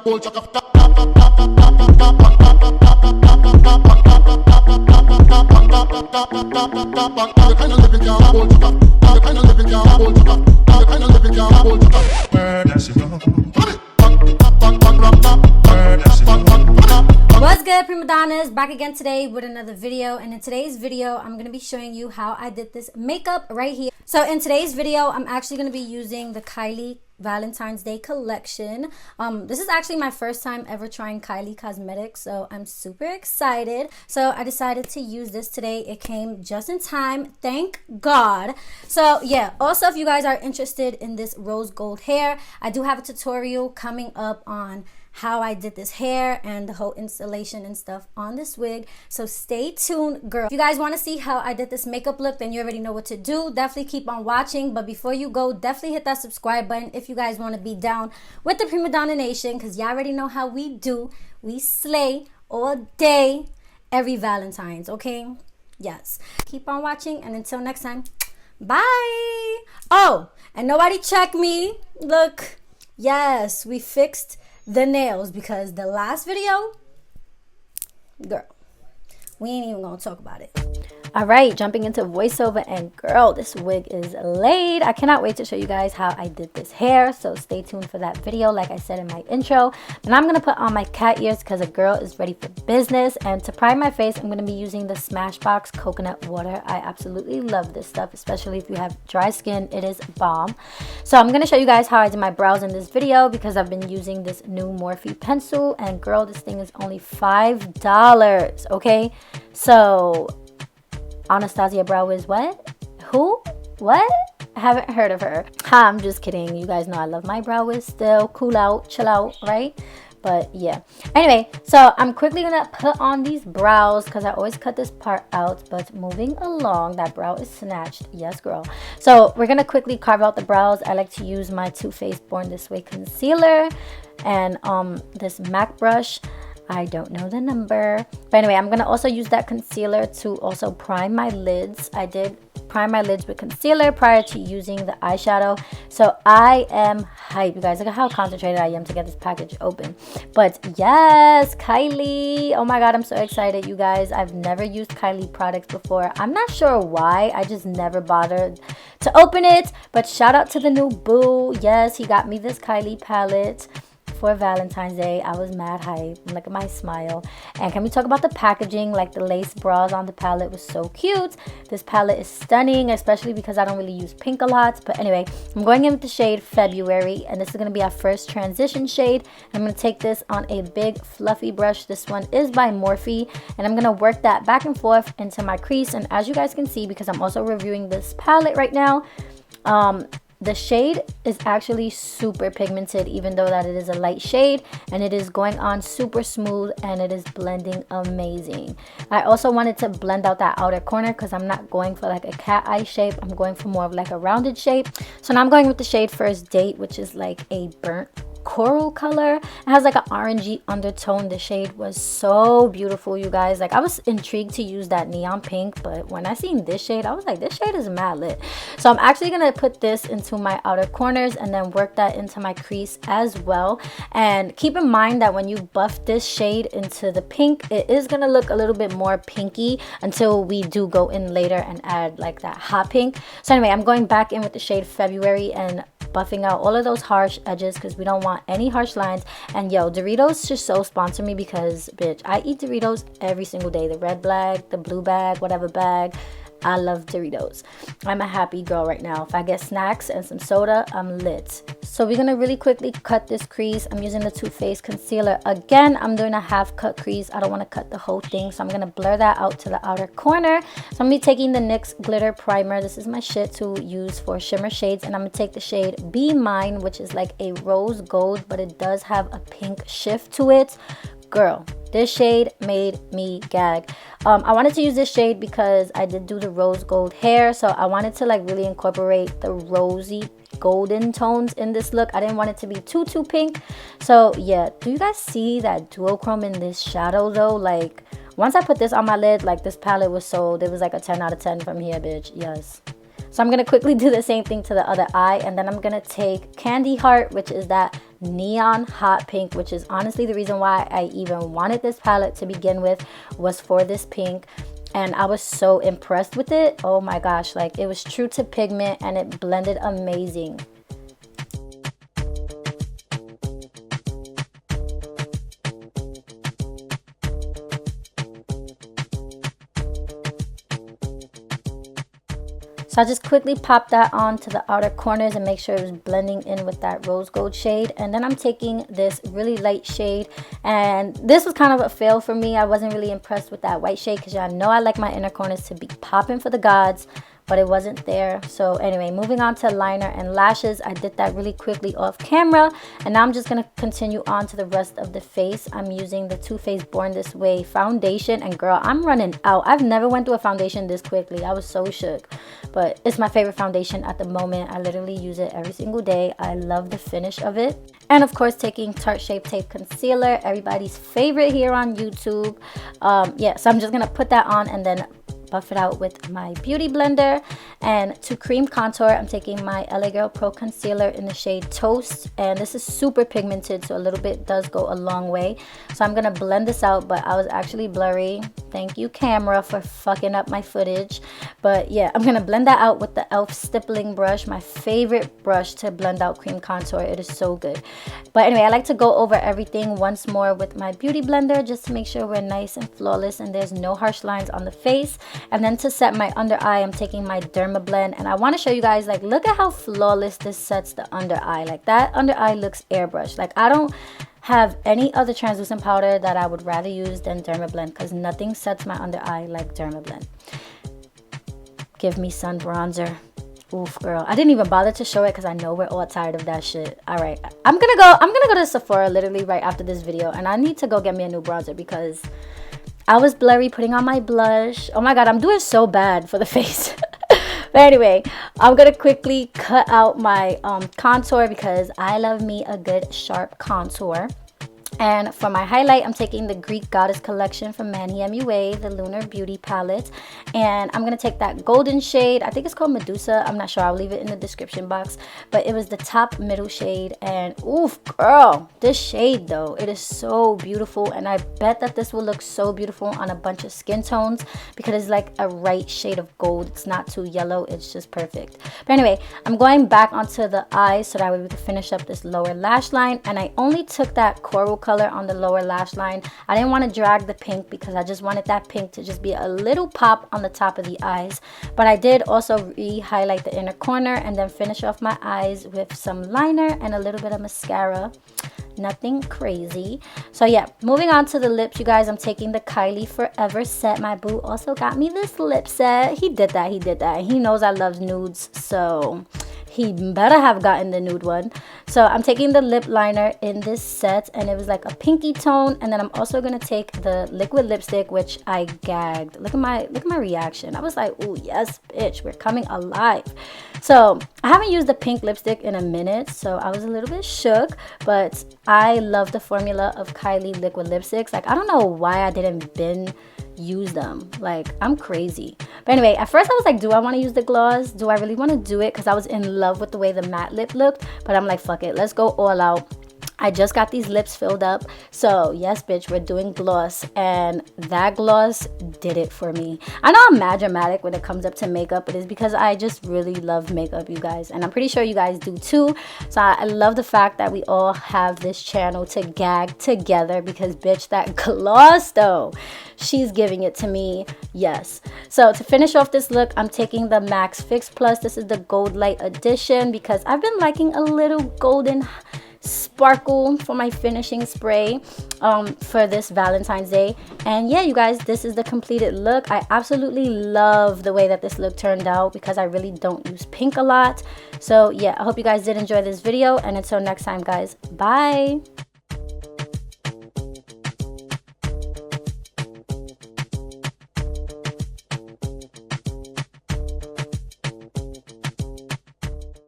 What's good, prima donnas? Back again today with another video, and in today's video I'm going to be showing you how I did this makeup right here. So in today's video I'm actually going to be using the Kylie Valentine's Day collection. This is actually my first time ever trying Kylie cosmetics, so I'm super excited. So I decided to use this today. It came just in time, thank God. So yeah, also if you guys are interested in this rose gold hair, I do have a tutorial coming up on how I did this hair and the whole installation and stuff on this wig, so stay tuned, girl. If you guys want to see how I did this makeup look, then you already know what to do. Definitely keep on watching, but before you go, definitely hit that subscribe button if you guys want to be down with the Prima Donna Nation, because y'all already know how we do. We slay all day, every Valentine's, okay? Yes. Keep on watching, and until next time, bye. Oh, and nobody check me. Look, yes, we fixed the nails, because the last video, girl, we ain't even gonna talk about it. All right, jumping into voiceover, and girl, this wig is laid. I cannot wait to show you guys how I did this hair, so stay tuned for that video like I said in my intro. And I'm gonna put on my cat ears because a girl is ready for business. And to prime my face, I'm gonna be using the Smashbox coconut water. I absolutely love this stuff, especially if you have dry skin. It is bomb. So I'm gonna show you guys how I did my brows in this video, because I've been using this new Morphe pencil, and girl, this thing is only $5, okay? So Anastasia Brow is what? Who? What? I haven't heard of her. Ha, I'm just kidding. You guys know I love my brow wiz still. Cool out, chill out, right? But yeah. Anyway, so I'm quickly gonna put on these brows because I always cut this part out. But moving along, that brow is snatched. Yes, girl. So we're gonna quickly carve out the brows. I like to use my Too Faced Born This Way concealer and this MAC brush. I don't know the number, but anyway, I'm gonna also use that concealer to also prime my lids. I did prime my lids with concealer prior to using the eyeshadow, so I am hyped, you guys. Look at how concentrated I am to get this package open. But yes, Kylie, oh my god, I'm so excited, you guys. I've never used Kylie products before. I'm not sure why, I just never bothered to open it, but shout out to the new boo. Yes, he got me this Kylie palette for Valentine's Day. I was mad hype. Look at my smile. And can we talk about the packaging? Like, the lace bras on the palette was so cute. This palette is stunning, especially because I don't really use pink a lot. But anyway, I'm going in with the shade February, and this is going to be our first transition shade. I'm going to take this on a big fluffy brush. This one is by Morphe, and I'm going to work that back and forth into my crease. And as you guys can see, because I'm also reviewing this palette right now, the shade is actually super pigmented, even though that it is a light shade, and it is going on super smooth, and it is blending amazing. I also wanted to blend out that outer corner because I'm not going for like a cat eye shape. I'm going for more of like a rounded shape. So now I'm going with the shade First Date, which is like a burnt coral color. It has like an orangey undertone. The shade was so beautiful, you guys. Like, I was intrigued to use that neon pink, but when I seen this shade, I was like, this shade is mad lit. So I'm actually gonna put this into my outer corners and then work that into my crease as well. And keep in mind that when you buff this shade into the pink, it is gonna look a little bit more pinky until we do go in later and add like that hot pink. So anyway, I'm going back in with the shade February and buffing out all of those harsh edges because we don't want any harsh lines. And yo, Doritos should so sponsor me, because bitch, I eat Doritos every single day. The red bag, the blue bag, whatever bag. I love Doritos. I'm a happy girl right now. If I get snacks and some soda, I'm lit. So we're gonna really quickly cut this crease. I'm using the Too Faced concealer. Again, I'm doing a half cut crease. I don't want to cut the whole thing, so I'm gonna blur that out to the outer corner. So I'm gonna be taking the NYX glitter primer. This is my shit to use for shimmer shades, and I'm gonna take the shade Be Mine, which is like a rose gold, but it does have a pink shift to it. Girl, this shade made me gag. I wanted to use this shade because I did do the rose gold hair, so I wanted to like really incorporate the rosy golden tones in this look. I didn't want it to be too pink. So yeah, do you guys see that duochrome in this shadow though? Like, once I put this on my lid, like, this palette was sold. It was like a 10 out of 10 from here, bitch. Yes. So I'm going to quickly do the same thing to the other eye, and then I'm going to take Candy Heart, which is that neon hot pink, which is honestly the reason why I even wanted this palette to begin with, was for this pink. And I was so impressed with it. Oh my gosh, like it was true to pigment and it blended amazing. So I just quickly pop that on to the outer corners and make sure it was blending in with that rose gold shade. And then I'm taking this really light shade, and this was kind of a fail for me. I wasn't really impressed with that white shade because y'all know I like my inner corners to be popping for the gods, but it wasn't there. So anyway, moving on to liner and lashes. I did that really quickly off camera, and now I'm just gonna continue on to the rest of the face. I'm using the Too Faced Born This Way foundation, and girl, I'm running out. I've never went through a foundation this quickly. I was so shook, but it's my favorite foundation at the moment. I literally use it every single day. I love the finish of it. And of course, taking Tarte Shape Tape Concealer, everybody's favorite here on YouTube. Yeah, so I'm just gonna put that on and then buff it out with my beauty blender. And to cream contour, I'm taking my LA Girl Pro Concealer in the shade Toast, and this is super pigmented, so a little bit does go a long way. So I'm gonna blend this out, but I was actually blurry. Thank you, camera, for fucking up my footage. But yeah, I'm gonna blend that out with the e.l.f. stippling brush, my favorite brush to blend out cream contour. It is so good. But anyway, I like to go over everything once more with my beauty blender just to make sure we're nice and flawless and there's no harsh lines on the face. And then to set my under eye, I'm taking my Dermablend, and I want to show you guys, like, look at how flawless this sets the under eye. Like, that under eye looks airbrushed. Like, I don't have any other translucent powder that I would rather use than Dermablend, because nothing sets my under eye like Dermablend. Give me sun bronzer. Oof, girl. I didn't even bother to show it because I know we're all tired of that shit. All right, I'm gonna go to Sephora literally right after this video, and I need to go get me a new bronzer because I was blurry putting on my blush. Oh my god, I'm doing so bad for the face. But anyway, I'm gonna quickly cut out my contour because I love me a good sharp contour. And for my highlight, I'm taking the Greek Goddess collection from ienvy, the Lunar Beauty palette. And I'm going to take that golden shade. I think it's called Medusa. I'm not sure. I'll leave it in the description box. But it was the top middle shade. And oof, girl, this shade though, it is so beautiful. And I bet that this will look so beautiful on a bunch of skin tones because it's like a right shade of gold. It's not too yellow. It's just perfect. But anyway, I'm going back onto the eyes so that way we can finish up this lower lash line. And I only took that coral color on the lower lash line. I didn't want to drag the pink because I just wanted that pink to just be a little pop on the top of the eyes. But I did also re-highlight the inner corner and then finish off my eyes with some liner and a little bit of mascara. Nothing crazy. So yeah, moving on to the lips, you guys. I'm taking the Kylie Forever set. My boo also got me this lip set. He did that. He knows I love nudes, so he better have gotten the nude one. So I'm taking the lip liner in this set, and it was like a pinky tone. And then I'm also gonna take the liquid lipstick, which I gagged. Look at my reaction. I was like, oh yes, bitch, we're coming alive. So I haven't used the pink lipstick in a minute, so I was a little bit shook, but I love the formula of Kylie liquid lipsticks. Like, I don't know why I didn't use them. Like, I'm crazy. But anyway, at first I was like, do I want to use the gloss? Do I really want to do it? Because I was in love with the way the matte lip looked. But I'm like, fuck it, let's go all out. I just got these lips filled up, so yes, bitch, we're doing gloss, and that gloss did it for me. I know I'm mad dramatic when it comes up to makeup, but it's because I just really love makeup, you guys, and I'm pretty sure you guys do too. So I love the fact that we all have this channel to gag together, because bitch, that gloss though, she's giving it to me. Yes. So to finish off this look, I'm taking the MAC Fix Plus. This is the Gold Light edition because I've been liking a little golden sparkle for my finishing spray for this Valentine's Day. And yeah, you guys, this is the completed look. I absolutely love the way that this look turned out because I really don't use pink a lot. So yeah, I hope you guys did enjoy this video, and until next time, guys, bye.